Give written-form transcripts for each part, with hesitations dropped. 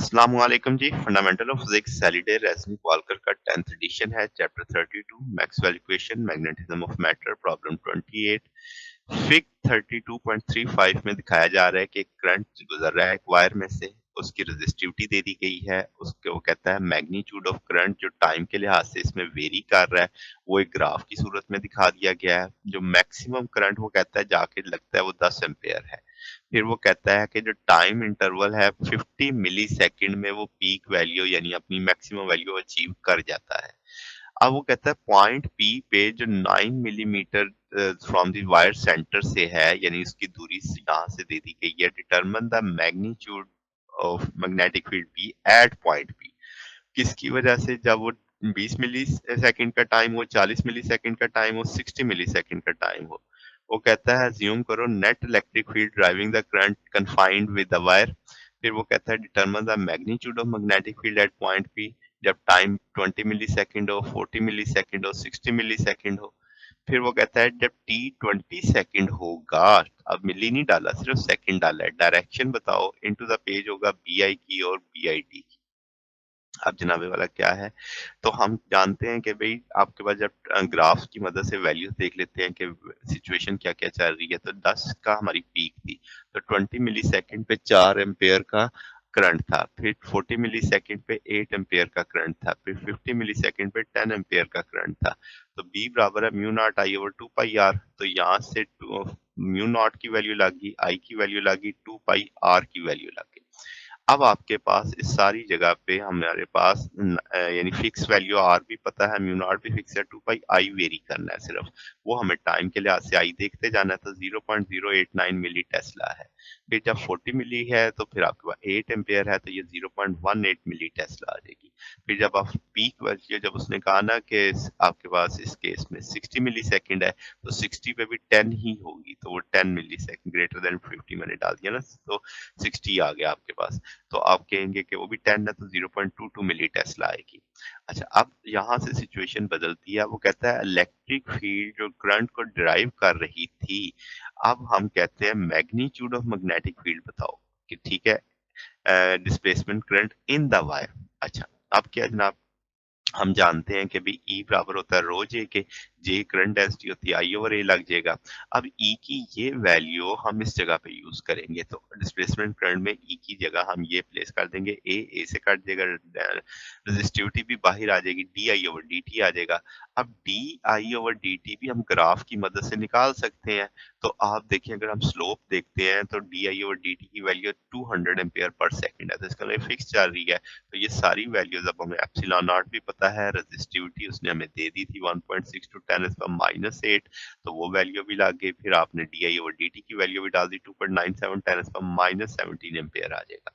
अस्सलामुअलैकुम जी। Fundamental of physics Halliday Resnick Walker का 10th एडिशन है। Chapter 32 Maxwell equation magnetism of matter problem 28। Fig 32.35 में दिखाया जा रहा है कि एक करंट गुजर रहा है एक वायर में से, उसकी रेजिस्टिविटी दे दी गई है। उसके वो कहता है मैग्नीट्यूड ऑफ करंट जो टाइम के लिहाज से इसमें वेरी कर रहा है वो एक ग्राफ की सूरत में दिखा दिया गया है। जो मैक्सिमम करंट वो कहता है जाके लगता है वो 10 एम्पेयर है। फिर वो कहता है कि जो टाइम इंटरवल है 50 मिली सेकेंड में वो पीक वैल्यू यानी अपनी मैक्सिमम वैल्यू अचीव कर जाता है। अब वो कहता है पॉइंट पी पे जो 9 millimetre from the wire centre से है यानी उसकी दूरी यहाँ से दे दी गई है। Determine the magnitude of magnetic field B at point P. किसकी वजह से? जब वो 20 मिली सेकंड का टाइम हो, 40 मिली सेकंड का टाइम हो, 60 मिली सेकंड का टाइम हो। वो कहता है अज्यूम करो net electric field driving the current confined with the wire. फिर वो कहता है determine the magnitude of magnetic field at point P जब टाइम 20 मिली सेकंड हो, 40 मिली सेकंड हो, 60 मिली सेकंड हो। फिर वो कहता है जब टी 20 सेकंड होगा, अब मिली नहीं डाला सिर्फ सेकंड डाला है, डायरेक्शन बताओ इनटू द पेज होगा बी आई की और बी आई टी की। अब जनाबे वाला क्या है, तो हम जानते हैं कि भाई आपके पास जब ग्राफ की मदद से वैल्यूज देख लेते हैं कि सिचुएशन क्या क्या चल रही है। तो 10 का हमारी पीक थी, तो 20 मिली सेकेंड पे 4 एम्पेयर का करंट था। फिर 40 मिली सेकेंड पे 8 एम्पेयर का करंट था। फिर 50 मिली सेकेंड पे 10 एम्पेयर का करंट था। तो बी बराबर है mu naught I over 2 pi R. तो यहाँ से म्यू नॉट की वैल्यू लगी, आई की वैल्यू लगी, 2 पाई आर की वैल्यू लगी। अब आपके पास इस सारी जगह पे हमारे पास यानी फिक्स वैल्यू आर भी पता है, म्यू नॉट भी फिक्स है, 2 पाई आई वेरी करना है सिर्फ। वो हमें टाइम के लिहाज से आई देखते जाना है। तो 0.089 मिली टेस्ला है। फिर जब 40 मिली है तो फिर आपके पास 8 एम्पेयर है, तो ये 0.18 मिली टेस्ला आ जाएगी। फिर जब आप पीक वैल्यू, जब उसने कहा ना कि आपके पास इस केस में 60 मिली सेकेंड है, तो 60 पे भी 10 ही होगी, तो वो 10 मिली सेकेंड ग्रेटर देन 50 मैंने डाल दिया ना, तो 60 आ गया आपके पास। तो आप कहेंगे कि वो भी 10 है तो 0.22 मिली टेस्ला आएगी। अच्छा, अब यहाँ से सिचुएशन बदलती है। वो कहता है इलेक्ट्रिक फील्ड जो करंट को ड्राइव कर रही थी, अब हम कहते हैं मैग्नीट्यूड ऑफ मैग्नेटिक फील्ड बताओ कि ठीक है displacement current in the wire. अच्छा, अब क्या जनाब, हम जानते हैं कि भाई ई बराबर होता है रो जे के, जे करंट डेंसिटी होती है आई ओवर ए लग जाएगा। अब ई की ये वैल्यू हम इस जगह पे यूज करेंगे, तो डिस्प्लेसमेंट करंट में ई की जगह हम ये प्लेस कर देंगे, ए से कट देगा, रेजिस्टिविटी भी बाहर आ जाएगी, D I over D T आ जाएगा। अब D I over D T भी हम ग्राफ की मदद से निकाल सकते हैं। तो आप देखिए अगर हम स्लोप देखते हैं तो D I over D T की वैल्यू 200 एम्पेयर पर सेकेंड है, तो इसका मतलब फिक्स चल रही है। तो ये सारी वैल्यूज, अब हमें एप्सिलॉन नॉट भी पता है, रेजिस्टिविटी उसने हमें दे दी थी 1.6 टू 10⁻⁸, तो वो वैल्यू भी लग गई। फिर आपने D I over D T की वैल्यू भी डाल दी 2.97 10⁻17 एम्पेयर आ जाएगा।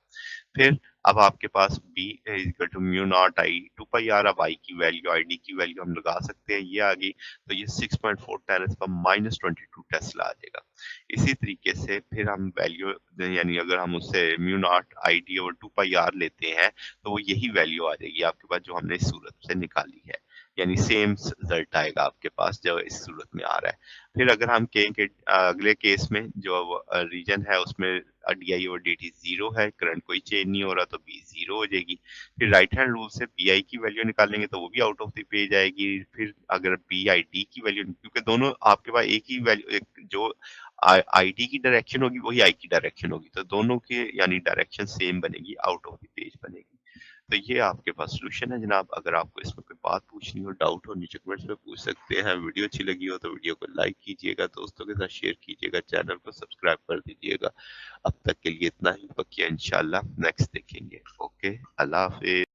फिर अब आपके पास B equal to mu naught I 2 pi R. अब आई की वैल्यू, आई डी की वैल्यू हम लगा सकते हैं, ये आ गई, तो ये 6.4 10⁻22 टेस्ला आ जाएगा। इसी तरीके से फिर हम वैल्यू यानी अगर हम उससे mu naught I D over 2 pi R लेते हैं तो वो यही वैल्यू आ जाएगी आपके पास जो हमने इस सूरत से निकाली है, यानी सेम रिजल्ट आएगा आपके पास जो इस सूरत में आ रहा है। फिर अगर हम कहें कि अगले केस में जो रीजन है उसमें डी आई और डी टी जीरो है, करंट कोई चेंज नहीं हो रहा, तो बी जीरो हो जाएगी। फिर राइट हैंड रूल से बी आई की वैल्यू निकालेंगे तो वो भी आउट ऑफ द पेज आएगी। फिर अगर बी आई डी की वैल्यू, क्योंकि दोनों आपके पास एक ही वैल्यू, जो आई डी की डायरेक्शन होगी वही आई की डायरेक्शन होगी, तो दोनों के यानी डायरेक्शन सेम बनेगी, आउट ऑफ द पेज बनेगी। तो ये आपके पास सोल्यूशन है जनाब। अगर आपको इसमें कोई बात पूछनी हो, डाउट हो, नीचे कमेंट्स में पूछ सकते हैं। वीडियो अच्छी लगी हो तो वीडियो को लाइक कीजिएगा, दोस्तों के साथ शेयर कीजिएगा, चैनल को सब्सक्राइब कर दीजिएगा। अब तक के लिए इतना ही, बाकी इंशाल्लाह नेक्स्ट देखेंगे। ओके, अल्लाह हाफिज।